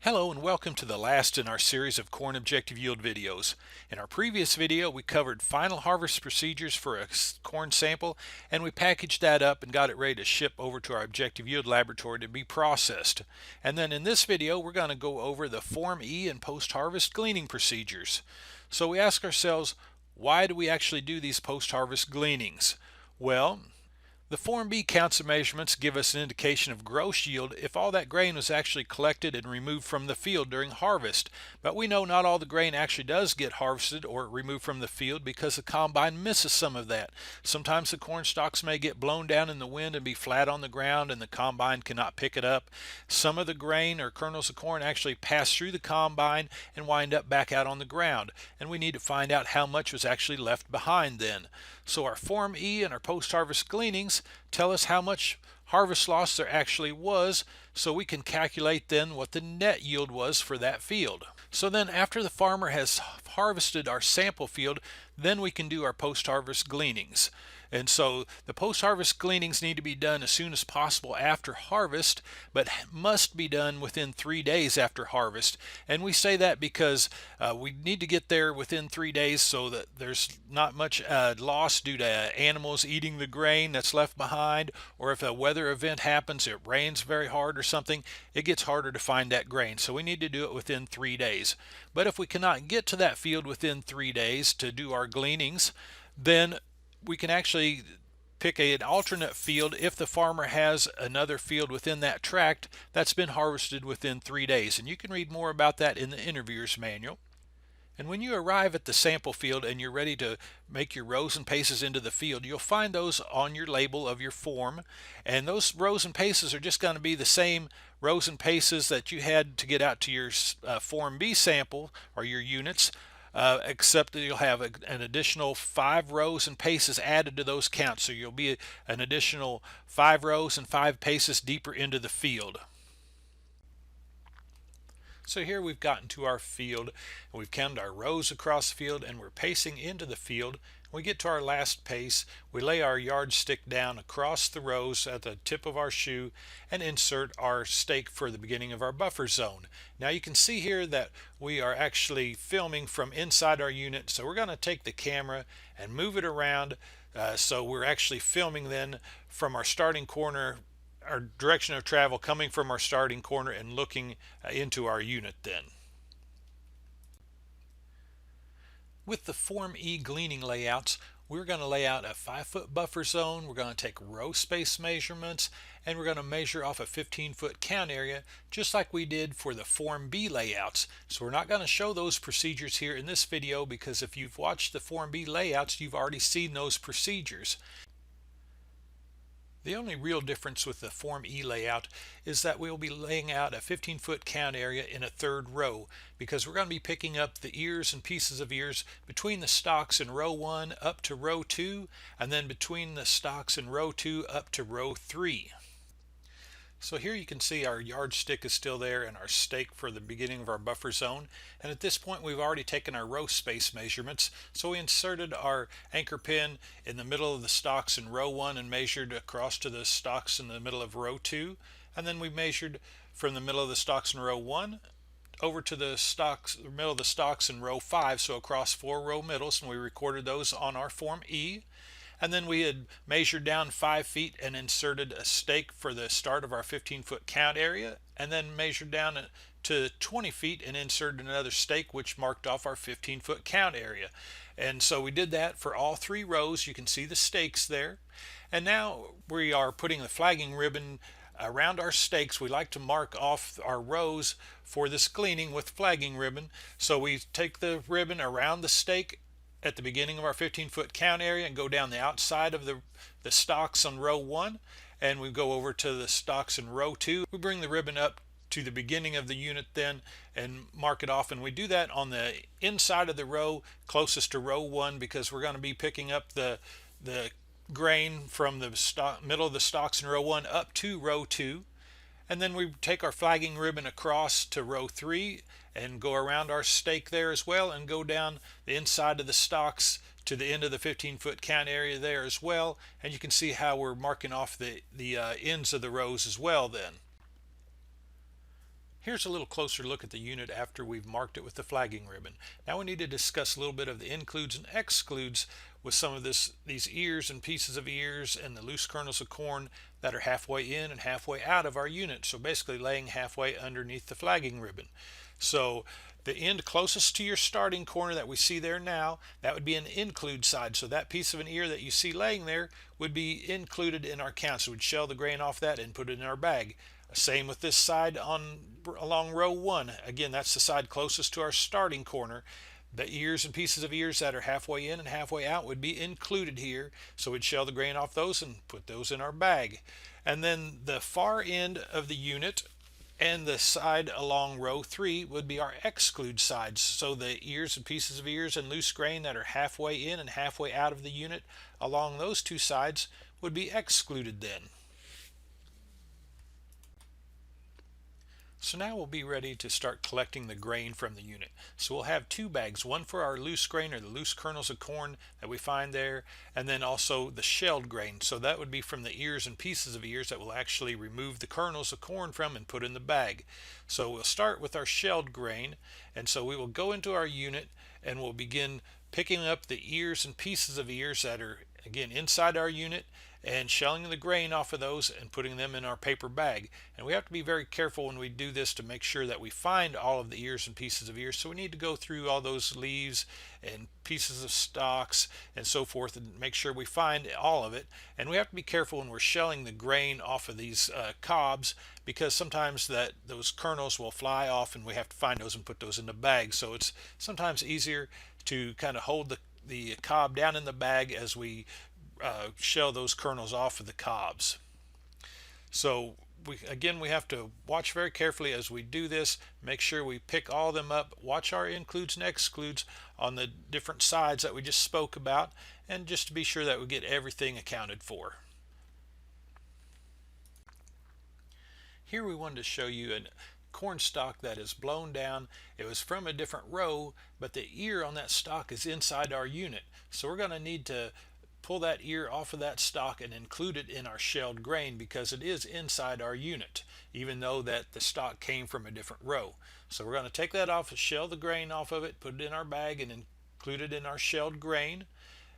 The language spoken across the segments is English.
Hello and welcome to the last in our series of corn objective yield videos. In our previous video we covered final harvest procedures for a corn sample, and we packaged that up and got it ready to ship over to our objective yield laboratory to be processed. And then in this video we're going to go over the Form E and post-harvest gleaning procedures. So we ask ourselves, why do we actually do these post-harvest gleanings? Well, the Form B counts and measurements give us an indication of gross yield if all that grain was actually collected and removed from the field during harvest. But we know not all the grain actually does get harvested or removed from the field because the combine misses some of that. Sometimes the corn stalks may get blown down in the wind and be flat on the ground and the combine cannot pick it up. Some of the grain or kernels of corn actually pass through the combine and wind up back out on the ground, and we need to find out how much was actually left behind then. So our Form E and our post-harvest gleanings tell us how much harvest loss there actually was, so we can calculate then what the net yield was for that field. So then after the farmer has harvested our sample field, then we can do our post-harvest gleanings. And so the post-harvest gleanings need to be done as soon as possible after harvest, but must be done within 3 days after harvest. And we say that because we need to get there within 3 days so that there's not much loss due to animals eating the grain that's left behind, or if a weather event happens, it rains very hard or something, it gets harder to find that grain. So we need to do it within 3 days. But if we cannot get to that field within 3 days to do our gleanings, then we can actually pick an alternate field if the farmer has another field within that tract that's been harvested within 3 days. And you can read more about that in the interviewer's manual. And when you arrive at the sample field and you're ready to make your rows and paces into the field, you'll find those on your label of your form. And those rows and paces are just going to be the same rows and paces that you had to get out to your Form B sample or your units. Except that you'll have an additional 5 rows and paces added to those counts. So you'll be an additional 5 rows and 5 paces deeper into the field. So here we've gotten to our field, and we've counted our rows across the field, and we're pacing into the field. When we get to our last pace, we lay our yardstick down across the rows at the tip of our shoe and insert our stake for the beginning of our buffer zone. Now you can see here that we are actually filming from inside our unit, so we're going to take the camera and move it around so we're actually filming then from our starting corner, our direction of travel coming from our starting corner and looking into our unit then. With the Form E gleaning layouts, we're going to lay out a 5-foot buffer zone, we're going to take row space measurements, and we're going to measure off a 15-foot count area just like we did for the Form B layouts. So we're not going to show those procedures here in this video because if you've watched the Form B layouts, you've already seen those procedures. The only real difference with the Form E layout is that we'll be laying out a 15-foot count area in a 3rd row because we're going to be picking up the ears and pieces of ears between the stalks in row 1 up to row 2, and then between the stalks in row 2 up to row 3. So here you can see our yardstick is still there and our stake for the beginning of our buffer zone. And at this point we've already taken our row space measurements. So we inserted our anchor pin in the middle of the stalks in row 1 and measured across to the stalks in the middle of row 2. And then we measured from the middle of the stalks in row 1 over to the middle of the stalks in row 5, so across 4 row middles, and we recorded those on our Form E. And then we had measured down 5 feet and inserted a stake for the start of our 15-foot count area, and then measured down to 20 feet and inserted another stake which marked off our 15-foot count area. And so we did that for all 3 rows. You can see the stakes there. And now we are putting the flagging ribbon around our stakes. We like to mark off our rows for this gleaning with flagging ribbon. So we take the ribbon around the stake at the beginning of our 15-foot count area and go down the outside of the stalks on row 1, and we go over to the stalks in row 2. We bring the ribbon up to the beginning of the unit then and mark it off, and we do that on the inside of the row closest to row 1 because we're going to be picking up the grain from the middle of the stalks in row 1 up to row 2. And then we take our flagging ribbon across to row 3 and go around our stake there as well and go down the inside of the stalks to the end of the 15-foot count area there as well. And you can see how we're marking off the ends of the rows as well then. Here's a little closer look at the unit after we've marked it with the flagging ribbon. Now we need to discuss a little bit of the includes and excludes with some of these ears and pieces of ears and the loose kernels of corn that are halfway in and halfway out of our unit. So basically laying halfway underneath the flagging ribbon. So the end closest to your starting corner that we see there now, that would be an include side. So that piece of an ear that you see laying there would be included in our count. So we'd shell the grain off that and put it in our bag. Same with this side along row 1. Again, that's the side closest to our starting corner. The ears and pieces of ears that are halfway in and halfway out would be included here. So we'd shell the grain off those and put those in our bag. And then the far end of the unit and the side along row 3 would be our exclude sides. So the ears and pieces of ears and loose grain that are halfway in and halfway out of the unit along those two sides would be excluded then. So now we'll be ready to start collecting the grain from the unit. So we'll have two bags, one for our loose grain or the loose kernels of corn that we find there, and then also the shelled grain. So that would be from the ears and pieces of ears that we'll actually remove the kernels of corn from and put in the bag. So we'll start with our shelled grain, and so we will go into our unit and we'll begin picking up the ears and pieces of ears that are again inside our unit and shelling the grain off of those and putting them in our paper bag. And we have to be very careful when we do this to make sure that we find all of the ears and pieces of ears. So we need to go through all those leaves and pieces of stalks and so forth and make sure we find all of it. And we have to be careful when we're shelling the grain off of these cobs, because sometimes those kernels will fly off and we have to find those and put those in the bag. So it's sometimes easier to kind of hold the cob down in the bag as we shell those kernels off of the cobs. So we have to watch very carefully as we do this, make sure we pick all of them up, watch our includes and excludes on the different sides that we just spoke about, and just to be sure that we get everything accounted for. Here we wanted to show you a corn stalk that is blown down. It was from a different row, but the ear on that stalk is inside our unit. So we're going to need to pull that ear off of that stalk and include it in our shelled grain because it is inside our unit, even though that the stalk came from a different row. So we're going to take that off and shell the grain off of it, put it in our bag and include it in our shelled grain.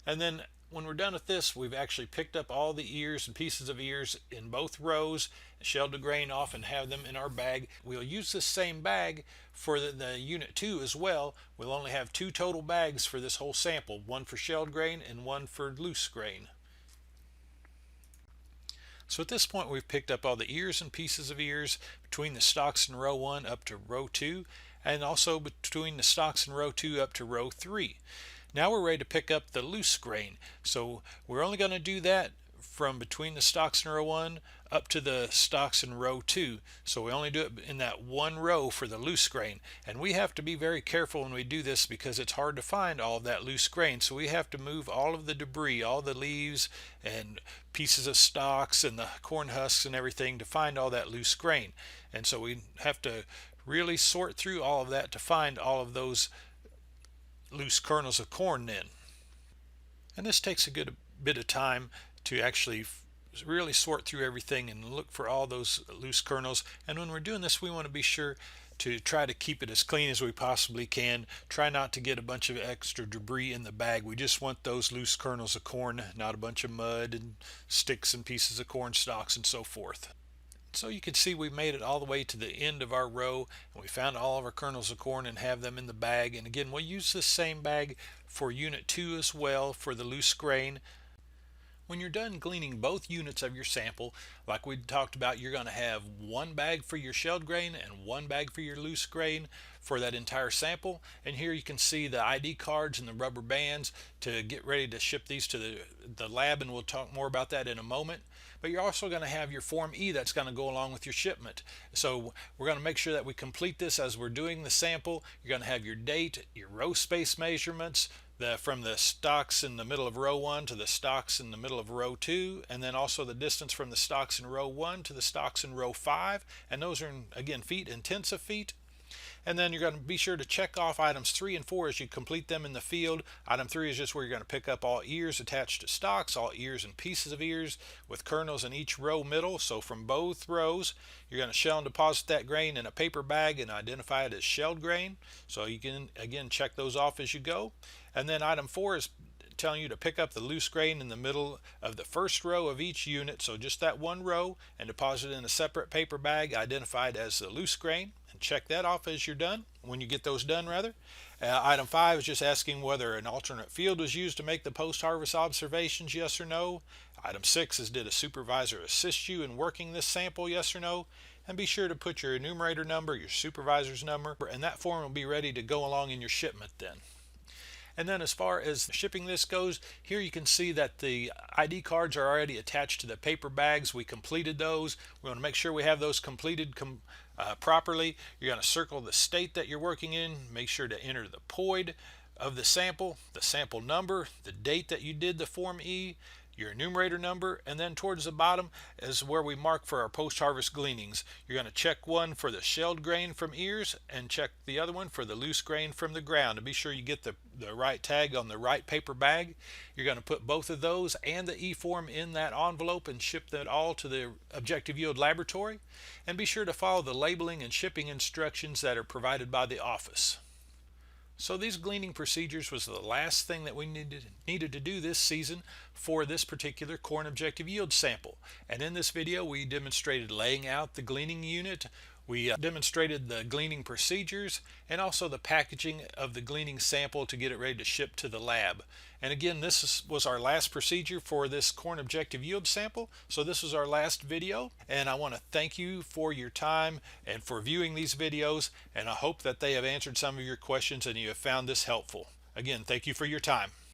And then when we're done with this, we've actually picked up all the ears and pieces of ears in both rows, shelled the grain off and have them in our bag. We'll use this same bag for the unit 2 as well. We'll only have 2 total bags for this whole sample, one for shelled grain and one for loose grain. So at this point we've picked up all the ears and pieces of ears between the stalks in row 1 up to row 2, and also between the stalks in row 2 up to row 3. Now we're ready to pick up the loose grain. So we're only going to do that from between the stalks in row 1 up to the stalks in row 2. So we only do it in that one row for the loose grain. And we have to be very careful when we do this because it's hard to find all of that loose grain. So we have to move all of the debris, all the leaves and pieces of stalks and the corn husks and everything to find all that loose grain. And so we have to really sort through all of that to find all of those loose kernels of corn then. And this takes a good bit of time to actually really sort through everything and look for all those loose kernels. And when we're doing this, we want to be sure to try to keep it as clean as we possibly can. Try not to get a bunch of extra debris in the bag. We just want those loose kernels of corn, not a bunch of mud and sticks and pieces of corn stalks and so forth. So you can see we made it all the way to the end of our row and we found all of our kernels of corn and have them in the bag. And again, we'll use this same bag for unit 2 as well for the loose grain. When you're done gleaning both units of your sample, like we talked about, you're going to have one bag for your shelled grain and one bag for your loose grain for that entire sample. And here you can see the ID cards and the rubber bands to get ready to ship these to the lab, and we'll talk more about that in a moment. But you're also going to have your Form E that's going to go along with your shipment. So we're going to make sure that we complete this as we're doing the sample. You're going to have your date, your row space measurements, from the stalks in the middle of row 1 to the stalks in the middle of row 2, and then also the distance from the stalks in row 1 to the stalks in row 5, and those are in, again, feet and tenths of feet. And then you're going to be sure to check off items 3 and 4 as you complete them in the field. Item 3 is just where you're going to pick up all ears attached to stalks, all ears and pieces of ears with kernels in each row middle. So from both rows, you're going to shell and deposit that grain in a paper bag and identify it as shelled grain. So you can again check those off as you go. And then item 4 is telling you to pick up the loose grain in the middle of the first row of each unit, so just that one row, and deposit it in a separate paper bag identified as the loose grain, and check that off as you're done, when you get those done rather. Item 5 is just asking whether an alternate field was used to make the post-harvest observations, yes or no. Item 6 is, did a supervisor assist you in working this sample, yes or no. And be sure to put your enumerator number, your supervisor's number, and that form will be ready to go along in your shipment then. And then as far as shipping this goes, here you can see that the ID cards are already attached to the paper bags. We completed those. We want to make sure we have those completed properly. You're going to circle the state that you're working in. Make sure to enter the POID of the sample number, the date that you did the Form E, your enumerator number, and then towards the bottom is where we mark for our post-harvest gleanings. You're going to check one for the shelled grain from ears and check the other one for the loose grain from the ground, to be sure you get the right tag on the right paper bag. You're going to put both of those and the E-form in that envelope and ship that all to the Objective Yield Laboratory. And be sure to follow the labeling and shipping instructions that are provided by the office. So these gleaning procedures was the last thing that we needed to do this season for this particular corn objective yield sample. And in this video we demonstrated laying out the gleaning unit, we demonstrated the gleaning procedures, and also the packaging of the gleaning sample to get it ready to ship to the lab. And again, this was our last procedure for this corn objective yield sample. So this was our last video, and I want to thank you for your time and for viewing these videos, and I hope that they have answered some of your questions and you have found this helpful. Again, thank you for your time.